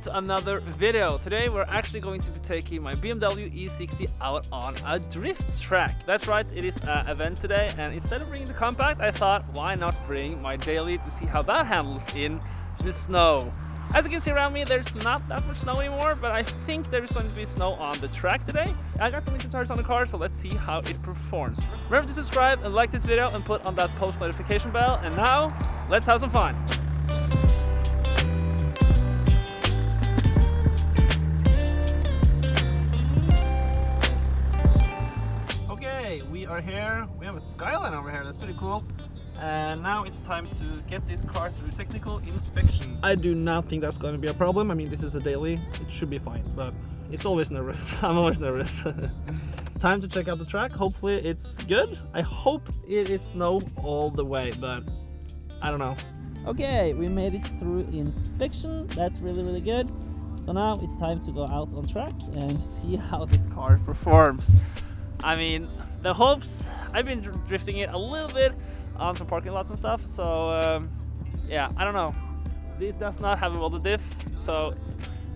to another video. Today we're actually going to be taking my BMW E60 out on a drift track. That's right, it is an event today, and instead of bringing the compact, I thought why not bring my daily to see how that handles in the snow. As you can see around me, there's not that much snow anymore, but I think there's going to be snow on the track today. I got some winter tires on the car, so let's see how it performs. Remember to subscribe and like this video and put on that post notification bell. And now, let's have some fun. Okay, we are here. We have a skyline over here, that's pretty cool. And now it's time to get this car through technical inspection. I do not think that's going to be a problem. I mean, this is a daily, it should be fine, but it's always nervous. I'm always nervous. Time to check out the track. Hopefully it's good. I hope it is snow all the way, but I don't know. Okay, we made it through inspection. That's really good. So now it's time to go out on track and see how this car performs. I mean, the hopes, I've been drifting it a little bit on some parking lots and stuff, so yeah, I don't know. It does not have a welded diff, so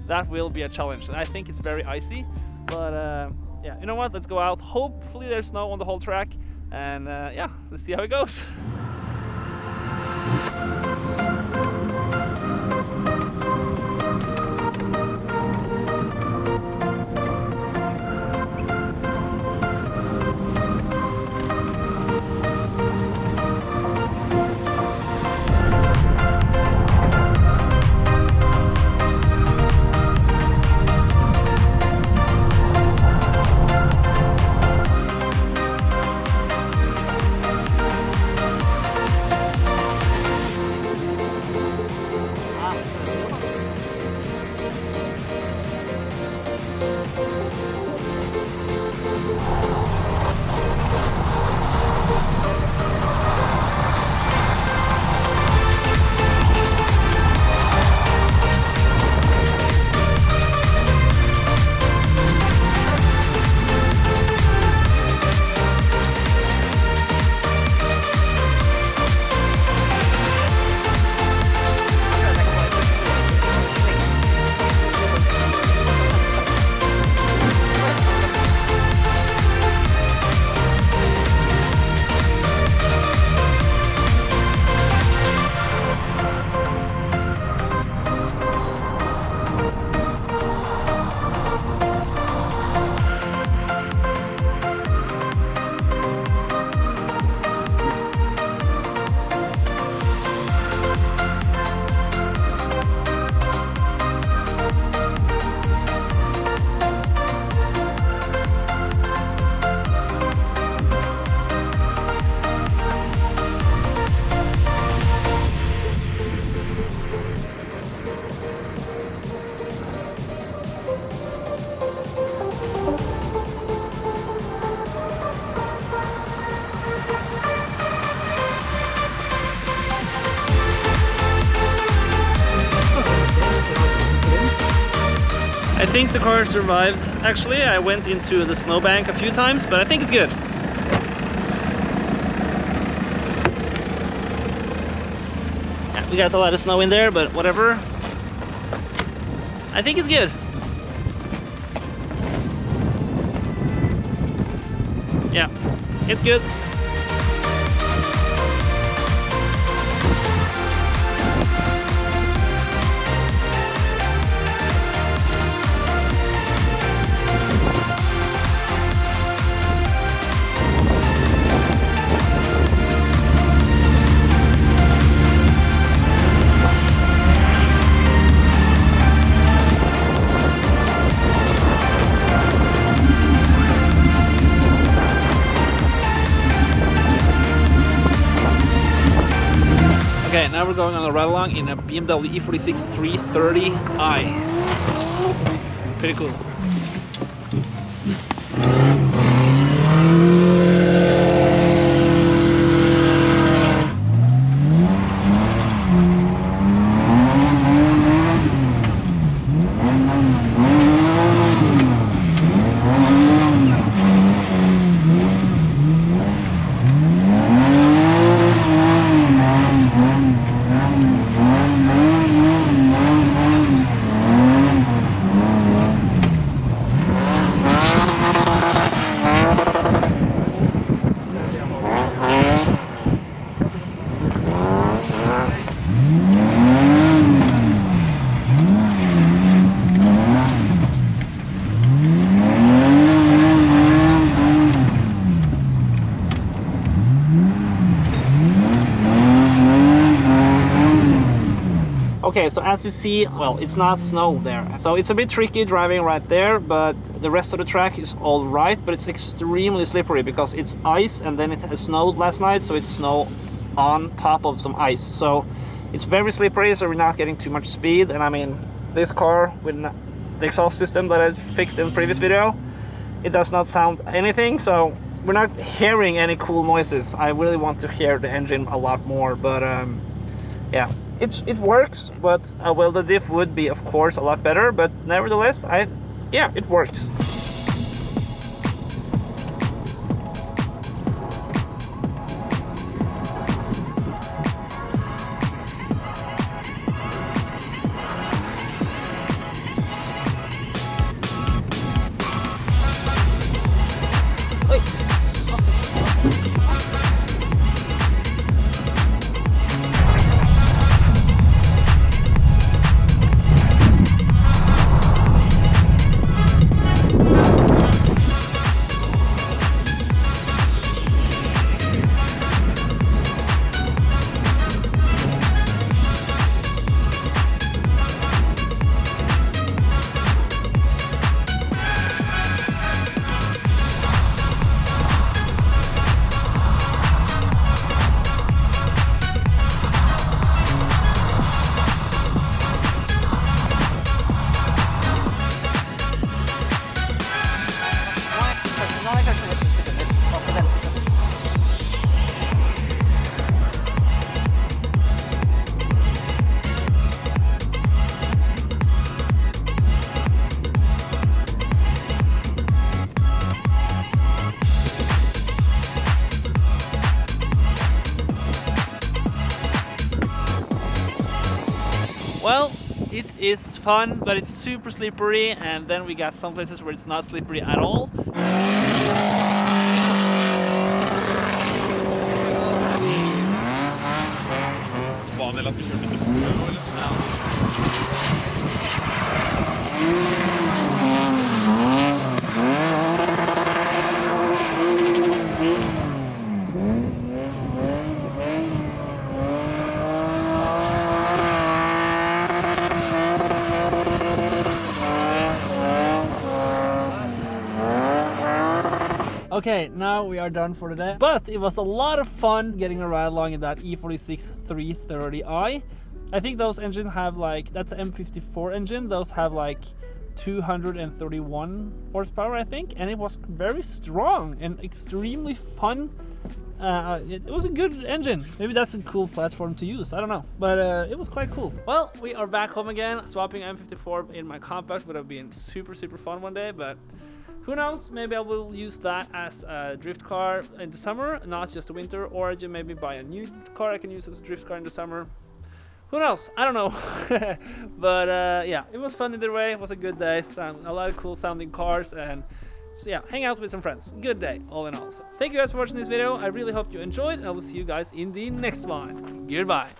that will be a challenge. And I think it's very icy, but yeah, you know what? Let's go out. Hopefully there's snow on the whole track, and yeah, let's see how it goes. I think the car survived. Actually, I went into the snowbank a few times, but I think it's good. Yeah, we got a lot of snow in there, but whatever. I think it's good. Yeah, it's good. Okay, now we're going on a ride along in a BMW E60 525d. Pretty cool. so as you see, well, it's not snow there, so it's a bit tricky driving right there, but the rest of the track is all right. But it's extremely slippery because it's ice, and then it has snowed last night, so it's snow on top of some ice, so it's very slippery. So we're not getting too much speed. And I mean, this car with the exhaust system that I fixed in the previous video, it does not sound anything, so we're not hearing any cool noises. I really want to hear the engine a lot more, but yeah, it works. But well, the diff would be of course a lot better, but nevertheless, yeah, it works. Well, it is fun, but it's super slippery, and then we got some places where it's not slippery at all. Okay, now we are done for today, but it was a lot of fun getting a ride along in that E60 525d. I think those engines have like, that's an M54 engine, those have like 231 horsepower I think, and it was very strong and extremely fun. It was a good engine. Maybe that's a cool platform to use, I don't know, but it was quite cool. Well, we are back home again. Swapping M54 in my compact would have been super fun one day, but who knows, maybe I will use that as a drift car in the summer, not just the winter, or I maybe buy a new car I can use as a drift car in the summer. Who knows, I don't know. But yeah, it was fun either way. It was a good day, a lot of cool sounding cars, and so yeah, hang out with some friends. Good day, all in all. So thank you guys for watching this video. I really hope you enjoyed, and I will see you guys in the next one. Goodbye.